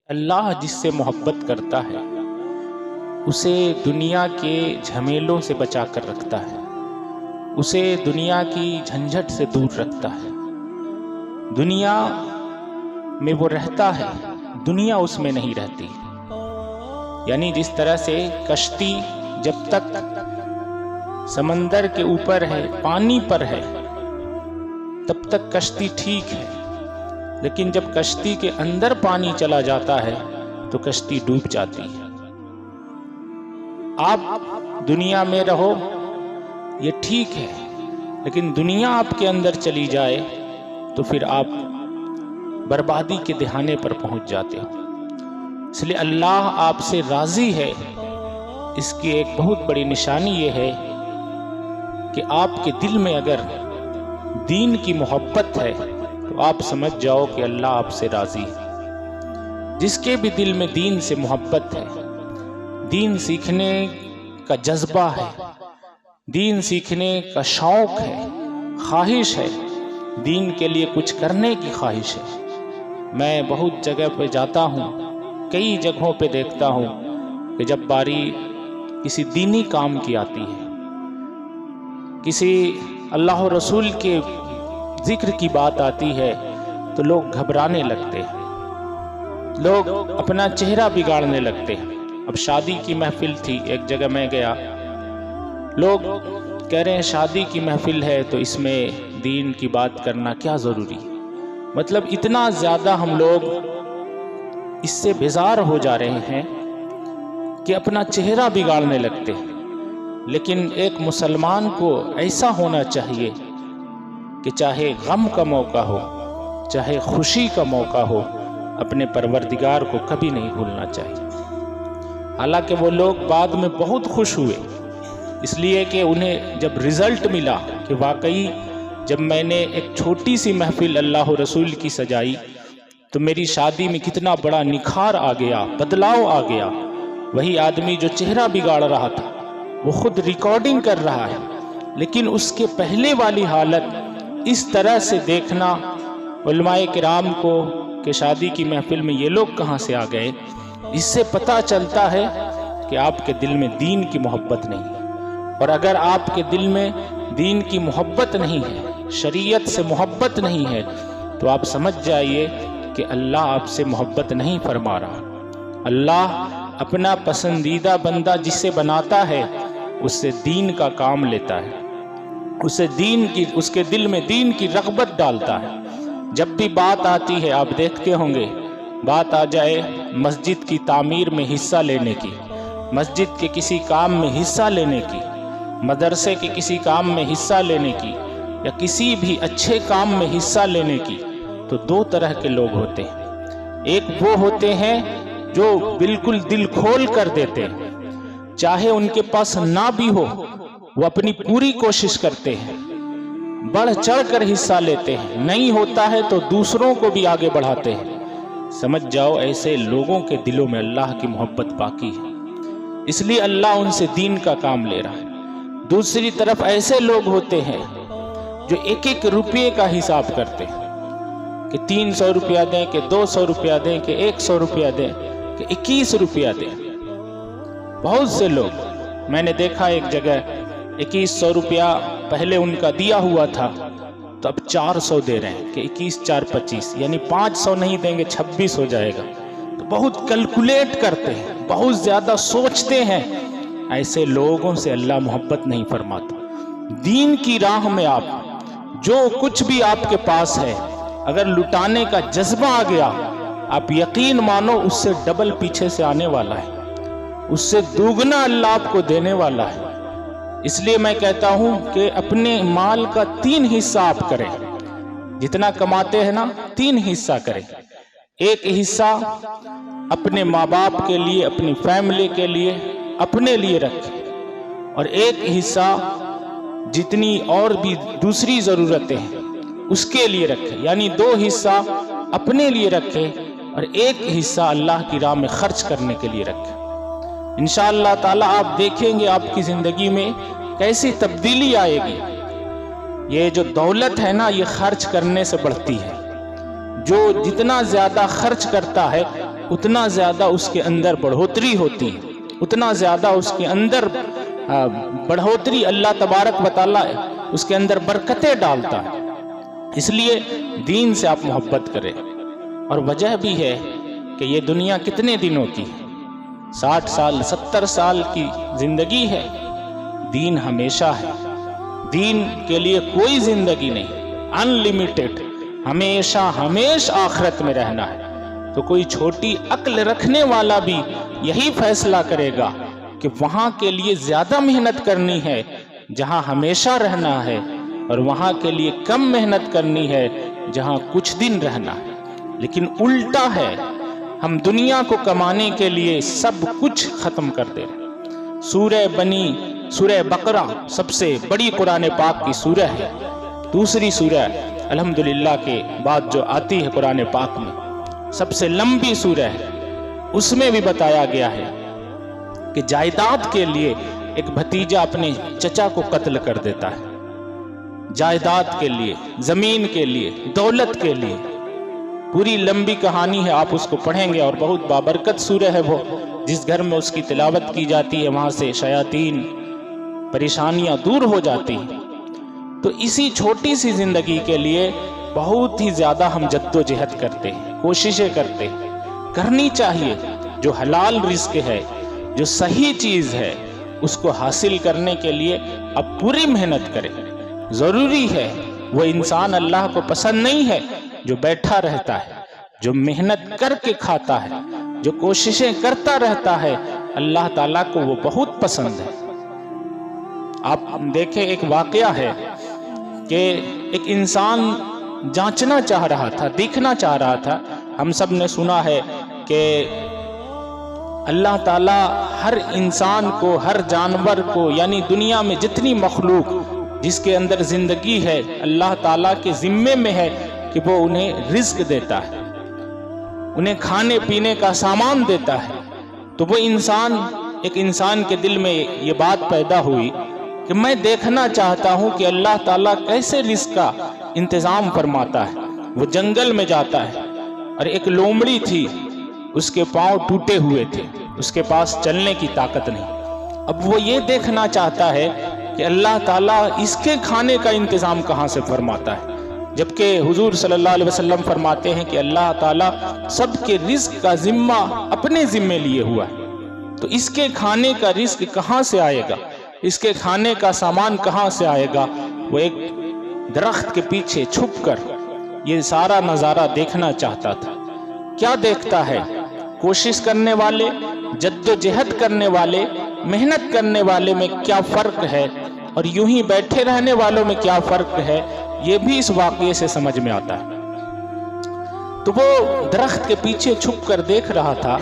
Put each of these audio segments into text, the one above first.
اللہ جس سے محبت کرتا ہے اسے دنیا کے جھمیلوں سے بچا کر رکھتا ہے، اسے دنیا کی جھنجھٹ سے دور رکھتا ہے۔ دنیا میں وہ رہتا ہے، دنیا اس میں نہیں رہتی۔ یعنی جس طرح سے کشتی جب تک سمندر کے اوپر ہے، پانی پر ہے، تب تک کشتی ٹھیک ہے، لیکن جب کشتی کے اندر پانی چلا جاتا ہے تو کشتی ڈوب جاتی ہے۔ آپ دنیا میں رہو یہ ٹھیک ہے، لیکن دنیا آپ کے اندر چلی جائے تو پھر آپ بربادی کے دہانے پر پہنچ جاتے ہو۔ اس لیے اللہ آپ سے راضی ہے، اس کی ایک بہت بڑی نشانی یہ ہے کہ آپ کے دل میں اگر دین کی محبت ہے تو آپ سمجھ جاؤ کہ اللہ آپ سے راضی ہے۔ جس کے بھی دل میں دین سے محبت ہے، دین سیکھنے کا جذبہ ہے، دین سیکھنے کا شوق ہے، خواہش ہے، دین کے لیے کچھ کرنے کی خواہش ہے۔ میں بہت جگہ پہ جاتا ہوں، کئی جگہوں پہ دیکھتا ہوں کہ جب باری کسی دینی کام کی آتی ہے، کسی اللہ و رسول کے ذکر کی بات آتی ہے تو لوگ گھبرانے لگتے ہیں، لوگ اپنا چہرہ بگاڑنے لگتے ہیں۔ اب شادی کی محفل تھی، ایک جگہ میں گیا، لوگ کہہ رہے ہیں شادی کی محفل ہے تو اس میں دین کی بات کرنا کیا ضروری ہے۔ مطلب اتنا زیادہ ہم لوگ اس سے بیزار ہو جا رہے ہیں کہ اپنا چہرہ بگاڑنے لگتے ہیں۔ لیکن ایک مسلمان کو ایسا ہونا چاہیے کہ چاہے غم کا موقع ہو، چاہے خوشی کا موقع ہو، اپنے پروردگار کو کبھی نہیں بھولنا چاہیے۔ حالانکہ وہ لوگ بعد میں بہت خوش ہوئے، اس لیے کہ انہیں جب رزلٹ ملا کہ واقعی جب میں نے ایک چھوٹی سی محفل اللہ و رسول کی سجائی تو میری شادی میں کتنا بڑا نکھار آ گیا، بدلاؤ آ گیا۔ وہی آدمی جو چہرہ بگاڑ رہا تھا وہ خود ریکارڈنگ کر رہا ہے، لیکن اس کے پہلے والی حالت اس طرح سے دیکھنا علماء کرام کو کہ شادی کی محفل میں یہ لوگ کہاں سے آ گئے، اس سے پتہ چلتا ہے کہ آپ کے دل میں دین کی محبت نہیں ہے۔ اور اگر آپ کے دل میں دین کی محبت نہیں ہے، شریعت سے محبت نہیں ہے، تو آپ سمجھ جائیے کہ اللہ آپ سے محبت نہیں فرما رہا۔ اللہ اپنا پسندیدہ بندہ جس سے بناتا ہے اس سے دین کا کام لیتا ہے، اس کے دل میں دین کی رغبت ڈالتا ہے۔ جب بھی بات آتی ہے، آپ دیکھتے ہوں گے، بات آ جائے مسجد کی تعمیر میں حصہ لینے کی، مسجد کے کسی کام میں حصہ لینے کی، مدرسے کے کسی کام میں حصہ لینے کی، یا کسی بھی اچھے کام میں حصہ لینے کی، تو دو طرح کے لوگ ہوتے ہیں۔ ایک وہ ہوتے ہیں جو بالکل دل کھول کر دیتے ہیں، چاہے ان کے پاس نہ بھی ہو وہ اپنی پوری کوشش کرتے ہیں، بڑھ چڑھ کر حصہ لیتے ہیں، نہیں ہوتا ہے تو دوسروں کو بھی آگے بڑھاتے ہیں۔ سمجھ جاؤ ایسے لوگوں کے دلوں میں اللہ کی محبت باقی ہے، اس لیے اللہ ان سے دین کا کام لے رہا ہے۔ دوسری طرف ایسے لوگ ہوتے ہیں جو ایک ایک روپے کا حساب کرتے ہیں کہ 300 روپیہ دیں، کہ 200 روپیہ دیں، کہ 100 روپیہ دیں، کہ 21 روپیہ دیں۔ بہت سے لوگ میں نے دیکھا ایک جگہ 2100 روپیہ پہلے ان کا دیا ہوا تھا تو اب 400 دے رہے ہیں کہ 21 4 25، یعنی 500 نہیں دیں گے 26 ہو جائے گا۔ تو بہت کیلکولیٹ کرتے ہیں، بہت زیادہ سوچتے ہیں۔ ایسے لوگوں سے اللہ محبت نہیں فرماتا۔ دین کی راہ میں آپ جو کچھ بھی آپ کے پاس ہے اگر لٹانے کا جذبہ آ گیا، آپ یقین مانو اس سے ڈبل پیچھے سے آنے والا ہے، اس سے دوگنا اللہ آپ کو دینے والا ہے۔ اس لیے میں کہتا ہوں کہ اپنے مال کا 3 حصہ آپ کریں، جتنا کماتے ہیں نا 3 حصہ کریں۔ ایک حصہ اپنے ماں باپ کے لیے، اپنی فیملی کے لیے، اپنے لیے رکھیں، اور ایک حصہ جتنی اور بھی دوسری ضرورتیں ہیں اس کے لیے رکھیں۔ یعنی 2 حصہ اپنے لیے رکھیں اور ایک حصہ اللہ کی راہ میں خرچ کرنے کے لیے رکھیں۔ انشاءاللہ تعالیٰ آپ دیکھیں گے آپ کی زندگی میں کیسی تبدیلی آئے گی۔ یہ جو دولت ہے نا، یہ خرچ کرنے سے بڑھتی ہے۔ جو جتنا زیادہ خرچ کرتا ہے اتنا زیادہ اس کے اندر بڑھوتری ہوتی ہے، اتنا زیادہ اس کے اندر بڑھوتری اللہ تبارک و تعالیٰ اس کے اندر برکتیں ڈالتا ہے۔ اس لیے دین سے آپ محبت کریں۔ اور وجہ بھی ہے کہ یہ دنیا کتنے دنوں کی ہے، 60 سال 70 سال کی زندگی ہے، دین ہمیشہ ہے، دین کے لیے کوئی زندگی نہیں، ان لمیٹڈ، ہمیشہ آخرت میں رہنا ہے۔ تو کوئی چھوٹی عقل رکھنے والا بھی یہی فیصلہ کرے گا کہ وہاں کے لیے زیادہ محنت کرنی ہے جہاں ہمیشہ رہنا ہے، اور وہاں کے لیے کم محنت کرنی ہے جہاں کچھ دن رہنا ہے۔ لیکن الٹا ہے، ہم دنیا کو کمانے کے لیے سب کچھ ختم کر دیں۔ سورہ بقرہ سب سے بڑی قرآن پاک کی سورہ ہے، دوسری سورہ الحمدللہ کے بعد جو آتی ہے قرآن پاک میں، سب سے لمبی سورہ ہے۔ اس میں بھی بتایا گیا ہے کہ جائیداد کے لیے ایک بھتیجا اپنے چچا کو قتل کر دیتا ہے، جائیداد کے لیے، زمین کے لیے، دولت کے لیے۔ پوری لمبی کہانی ہے، آپ اس کو پڑھیں گے، اور بہت بابرکت سورہ ہے وہ، جس گھر میں اس کی تلاوت کی جاتی ہے وہاں سے شیاطین پریشانیاں دور ہو جاتی ہیں۔ تو اسی چھوٹی سی زندگی کے لیے بہت ہی زیادہ ہم جد و جہد کرتے ہیں، کوششیں کرتے ہیں، کرنی چاہیے۔ جو حلال رزق ہے، جو صحیح چیز ہے، اس کو حاصل کرنے کے لیے اب پوری محنت کریں۔ ضروری ہے، وہ انسان اللہ کو پسند نہیں ہے جو بیٹھا رہتا ہے، جو محنت کر کے کھاتا ہے، جو کوششیں کرتا رہتا ہے، اللہ تعالیٰ کو وہ بہت پسند ہے۔ آپ دیکھیں، ایک واقعہ ہے کہ ایک انسان جانچنا چاہ رہا تھا، دیکھنا چاہ رہا تھا۔ ہم سب نے سنا ہے کہ اللہ تعالیٰ ہر انسان کو، ہر جانور کو، یعنی دنیا میں جتنی مخلوق جس کے اندر زندگی ہے، اللہ تعالیٰ کے ذمے میں ہے کہ وہ انہیں رزق دیتا ہے، انہیں کھانے پینے کا سامان دیتا ہے۔ تو وہ ایک انسان کے دل میں یہ بات پیدا ہوئی کہ میں دیکھنا چاہتا ہوں کہ اللہ تعالیٰ کیسے رزق کا انتظام فرماتا ہے۔ وہ جنگل میں جاتا ہے، اور ایک لومڑی تھی، اس کے پاؤں ٹوٹے ہوئے تھے، اس کے پاس چلنے کی طاقت نہیں۔ اب وہ یہ دیکھنا چاہتا ہے کہ اللہ تعالیٰ اس کے کھانے کا انتظام کہاں سے فرماتا ہے، جبکہ حضور صلی اللہ علیہ وسلم فرماتے ہیں کہ اللہ تعالیٰ سب کے رزق کا ذمہ اپنے ذمے لیے ہوا ہے۔ تو اس کے کھانے کا رزق کہاں سے آئے گا، اس کے کھانے کا سامان کہاں سے آئے گا؟ وہ ایک درخت کے پیچھے چھپ کر یہ سارا نظارہ دیکھنا چاہتا تھا۔ کیا دیکھتا ہے؟ کوشش کرنے والے، جد و جہد کرنے والے، محنت کرنے والے میں کیا فرق ہے، اور یوں ہی بیٹھے رہنے والوں میں کیا فرق ہے، یہ بھی اس واقعے سے سمجھ میں آتا ہے۔ تو وہ درخت کے پیچھے چھپ کر دیکھ رہا تھا،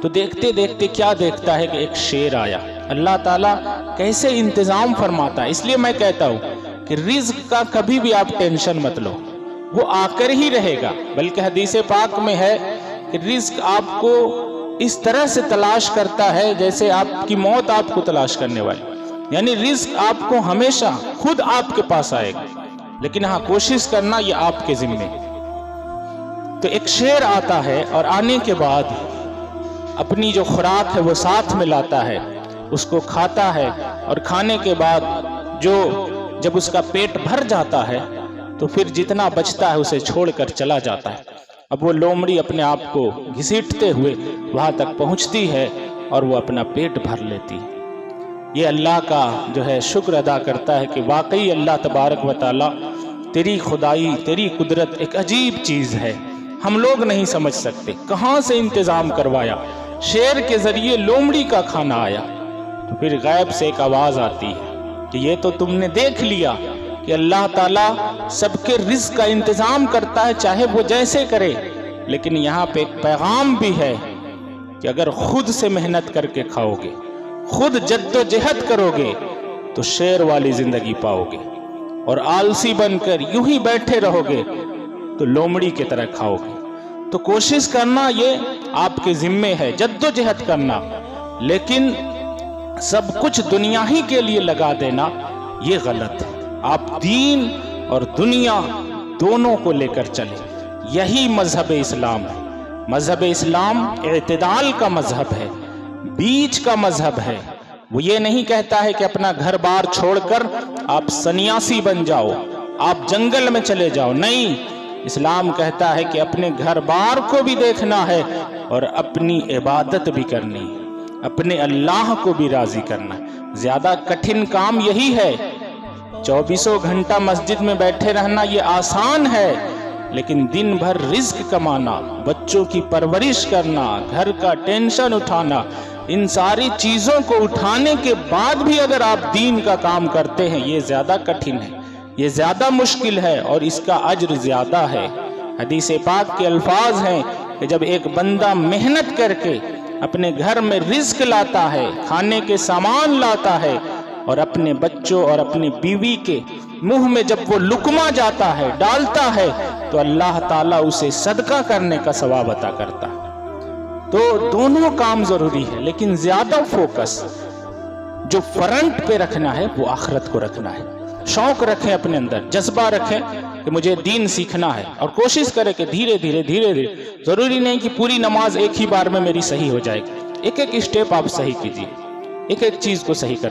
تو دیکھتے دیکھتے کیا دیکھتا ہے کہ ایک شیر آیا۔ اللہ تعالیٰ کیسے انتظام فرماتا ہے۔ اس لیے میں کہتا ہوں کہ رزق کا کبھی بھی آپ ٹینشن مت لو، وہ آ کر ہی رہے گا۔ بلکہ حدیث پاک میں ہے کہ رزق آپ کو اس طرح سے تلاش کرتا ہے جیسے آپ کی موت آپ کو تلاش کرنے والی، یعنی رزق آپ کو ہمیشہ خود آپ کے پاس آئے گا، لیکن ہاں کوشش کرنا یہ آپ کے ذمے۔ تو ایک شیر آتا ہے، اور آنے کے بعد اپنی جو خوراک ہے وہ ساتھ میں لاتا ہے، اس کو کھاتا ہے، اور کھانے کے بعد جب اس کا پیٹ بھر جاتا ہے تو پھر جتنا بچتا ہے اسے چھوڑ کر چلا جاتا ہے۔ اب وہ لومڑی اپنے آپ کو گھسیٹتے ہوئے وہاں تک پہنچتی ہے اور وہ اپنا پیٹ بھر لیتی ہے۔ یہ اللہ کا جو ہے شکر ادا کرتا ہے کہ واقعی اللہ تبارک و تعالیٰ، تیری خدائی، تیری قدرت ایک عجیب چیز ہے، ہم لوگ نہیں سمجھ سکتے کہاں سے انتظام کروایا۔ شیر کے ذریعے لومڑی کا کھانا آیا، تو پھر غیب سے ایک آواز آتی ہے کہ یہ تو تم نے دیکھ لیا کہ اللہ تعالیٰ سب کے رزق کا انتظام کرتا ہے، چاہے وہ جیسے کرے۔ لیکن یہاں پہ ایک پیغام بھی ہے کہ اگر خود سے محنت کر کے کھاؤ گے، خود جد و جہد کرو گے، تو شیر والی زندگی پاؤ گے، اور آلسی بن کر یوں ہی بیٹھے رہو گے تو لومڑی کی طرح کھاؤ گے۔ تو کوشش کرنا یہ آپ کے ذمے ہے، جد و جہد کرنا، لیکن سب کچھ دنیا ہی کے لیے لگا دینا یہ غلط ہے۔ آپ دین اور دنیا دونوں کو لے کر چلیں، یہی مذہب اسلام ہے۔ مذہب اسلام اعتدال کا مذہب ہے، بیچ کا مذہب ہے۔ وہ یہ نہیں کہتا ہے کہ اپنا گھر بار چھوڑ کر آپ سنیاسی بن جاؤ، آپ جنگل میں چلے جاؤ، نہیں۔ اسلام کہتا ہے کہ اپنے گھر بار کو بھی دیکھنا ہے اور اپنی عبادت بھی کرنی ہے، اپنے اللہ کو بھی راضی کرنا ہے۔ زیادہ کٹھن کام یہی ہے۔ 24 گھنٹہ مسجد میں بیٹھے رہنا یہ آسان ہے، لیکن دن بھر رزق کمانا، بچوں کی پرورش کرنا، گھر کا ٹینشن اٹھانا، ان ساری چیزوں کو اٹھانے کے بعد بھی اگر آپ دین کا کام کرتے ہیں، یہ زیادہ کٹھن ہے، یہ زیادہ مشکل ہے اور اس کا اجر زیادہ ہے۔ حدیث پاک کے الفاظ ہیں کہ جب ایک بندہ محنت کر کے اپنے گھر میں رزق لاتا ہے، کھانے کے سامان لاتا ہے، اور اپنے بچوں اور اپنی بیوی کے منہ میں جب وہ لقمہ جاتا ہے، ڈالتا ہے، تو اللہ تعالیٰ اسے صدقہ کرنے کا ثواب عطا کرتا ہے۔ تو دونوں کام ضروری ہے، لیکن زیادہ فوکس جو فرنٹ پہ رکھنا ہے وہ آخرت کو رکھنا ہے۔ شوق رکھیں اپنے اندر، جذبہ رکھیں کہ مجھے دین سیکھنا ہے، اور کوشش کریں کہ دھیرے دھیرے، ضروری نہیں کہ پوری نماز ایک ہی بار میں میری صحیح ہو جائے گی، ایک ایک اسٹیپ آپ صحیح کیجیے، ایک ایک چیز کو صحیح کر